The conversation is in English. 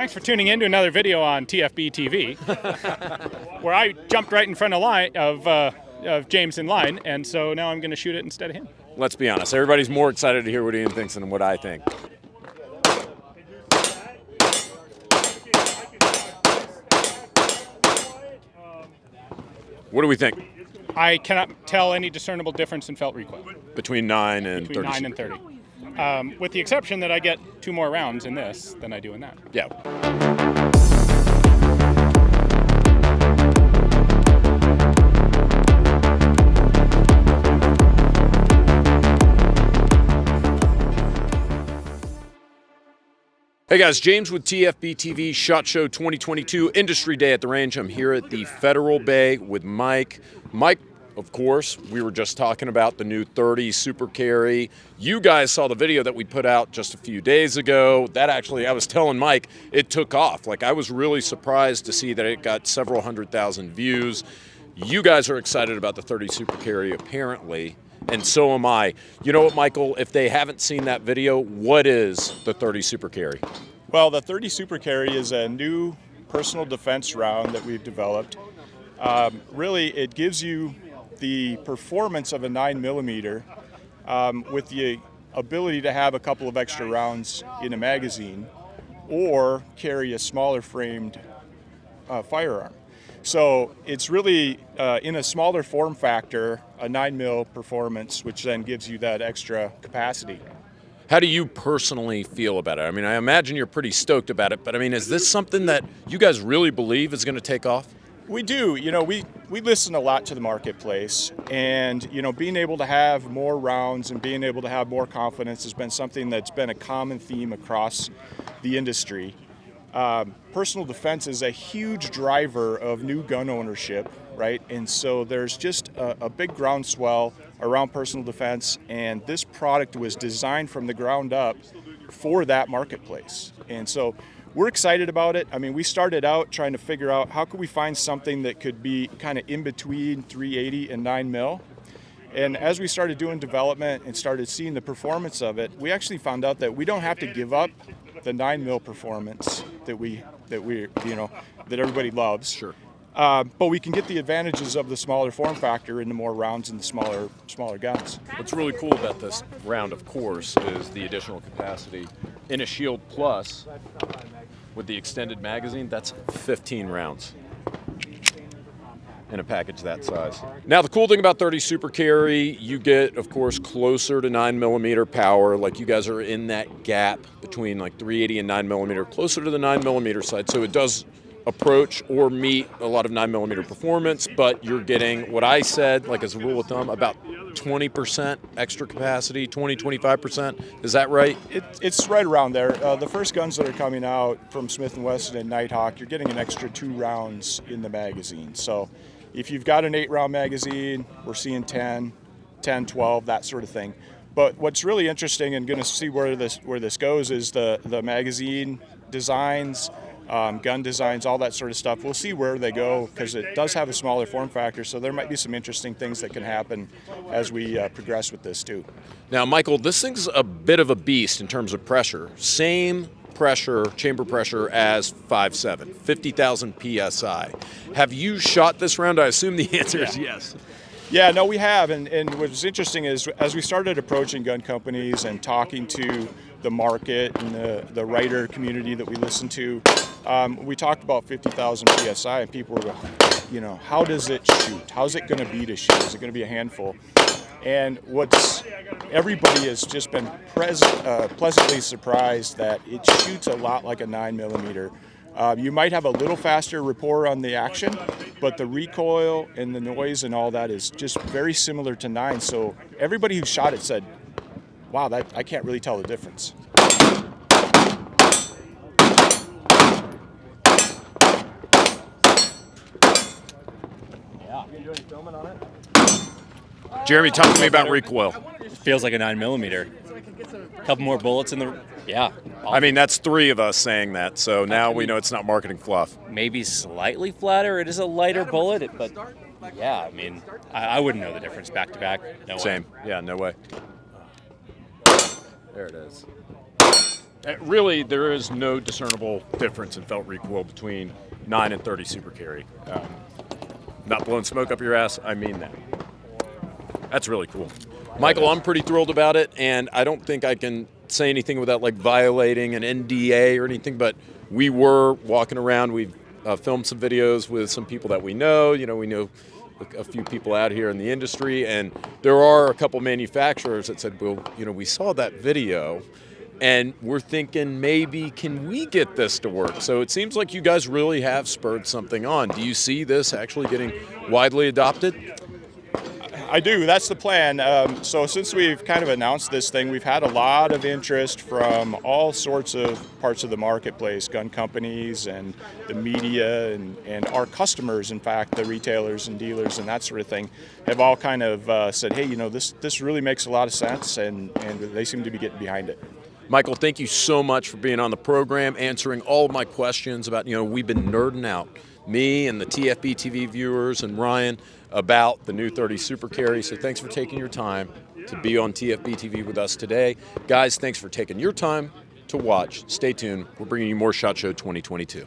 Thanks for tuning in to another video on TFBTV, where I jumped right in front of James in line, and so now I'm going to shoot it instead of him. Let's be honest, everybody's more excited to hear what Ian thinks than what I think. What do we think? I cannot tell any discernible difference in felt recoil. Between 9 and 30? Between 9 and 30. With the exception that I get 2 more rounds in this than I do in that. Yeah. Hey guys, James with TFBTV SHOT Show 2022 Industry Day at the Range. I'm here at the Federal Bay with Mike. Mike, of course, we were just talking about the new 30 Super Carry. You guys saw the video that we put out just a few days ago. That actually, I was telling Mike, it took off. Like, I was really surprised to see that it got several 100,000 views. You guys are excited about the 30 Super Carry, apparently. And so am I. You know what, Michael, if they haven't seen that video, what is the 30 Super Carry? Well, the 30 Super Carry is a new personal defense round that we've developed. Really, it gives you the performance of a 9mm with the ability to have a couple of extra rounds in a magazine or carry a smaller framed firearm. So it's really in a smaller form factor, a 9mm performance, which then gives you that extra capacity. How do you personally feel about it? I mean, I imagine you're pretty stoked about it, but I mean, is this something that you guys really believe is going to take off? We do. You know, we listen a lot to the marketplace, and, you know, being able to have more rounds and being able to have more confidence has been something that's been a common theme across the industry. Personal defense is a huge driver of new gun ownership, right? And so there's just a big groundswell around personal defense, and this product was designed from the ground up for that marketplace. And so we're excited about it. I mean, we started out trying to figure out how could we find something that could be kind of in between 380 and 9mm. And as we started doing development and started seeing the performance of it, we actually found out that we don't have to give up the 9mm performance that everybody loves. Sure. But we can get the advantages of the smaller form factor into more rounds in the smaller guns. What's really cool about this round, of course, is the additional capacity. In a Shield Plus, with the extended magazine, that's 15 rounds in a package that size. Now, the cool thing about 30 Super Carry, you get, of course, closer to 9mm power. Like, you guys are in that gap between like 380 and 9mm, closer to the 9mm side. So it does approach or meet a lot of 9mm performance, but you're getting what I said, like as a rule of thumb, about 20% extra capacity, 20-25%. Is that right? It's right around there. The first guns that are coming out from Smith & Wesson and Nighthawk, you're getting an extra 2 rounds in the magazine. So if you've got an 8-round magazine, we're seeing 10, 12, that sort of thing. But what's really interesting and going to see where this goes is the magazine designs, gun designs, all that sort of stuff. We'll see where they go because it does have a smaller form factor, so there might be some interesting things that can happen as we progress with this too. Now, Michael, this thing's a bit of a beast in terms of pressure. Same pressure, chamber pressure as 5.7, 50,000 PSI. Have you shot this round? I assume the answer is yes. Yeah, no, we have, and what's interesting is as we started approaching gun companies and talking to the market and the writer community that we listen to, we talked about 50,000 PSI, and people were going, you know, how does it shoot? How's it going to be to shoot? Is it going to be a handful? And everybody has just been pleasantly surprised that it shoots a lot like a 9mm. You might have a little faster rapport on the action, but the recoil and the noise and all that is just very similar to 9. So everybody who shot it said, wow, I can't really tell the difference. Yeah. You doing filming on it? Jeremy, talk to me about recoil. It feels like a 9mm. A couple more bullets in the... Yeah. I mean, that's 3 of us saying that, so now we know it's not marketing fluff. Maybe slightly flatter. It is a lighter bullet, but yeah, I mean, I wouldn't know the difference back to back. No way. Same. Yeah, no way. There it is. Really, there is no discernible difference in felt recoil between 9 and 30 super carry. Not blowing smoke up your ass, I mean that. That's really cool. Michael, I'm pretty thrilled about it, and I don't think I can say anything without like violating an NDA or anything, but we were walking around. We've filmed some videos with some people that we know. You know, we know a few people out here in the industry, and there are a couple manufacturers that said, well, you know, we saw that video, and we're thinking maybe can we get this to work? So it seems like you guys really have spurred something on. Do you see this actually getting widely adopted? I do. That's the plan. So since we've kind of announced this thing, we've had a lot of interest from all sorts of parts of the marketplace, gun companies and the media and our customers, in fact, the retailers and dealers and that sort of thing, have all kind of said, hey, you know, this really makes a lot of sense, and they seem to be getting behind it. Michael, thank you so much for being on the program, answering all of my questions about, you know, we've been nerding out, me and the TFBTV viewers and Ryan, about the new 30 Super Carry. So thanks for taking your time to be on TFBTV with us today. Guys, thanks for taking your time to watch. Stay tuned. We're bringing you more SHOT Show 2022.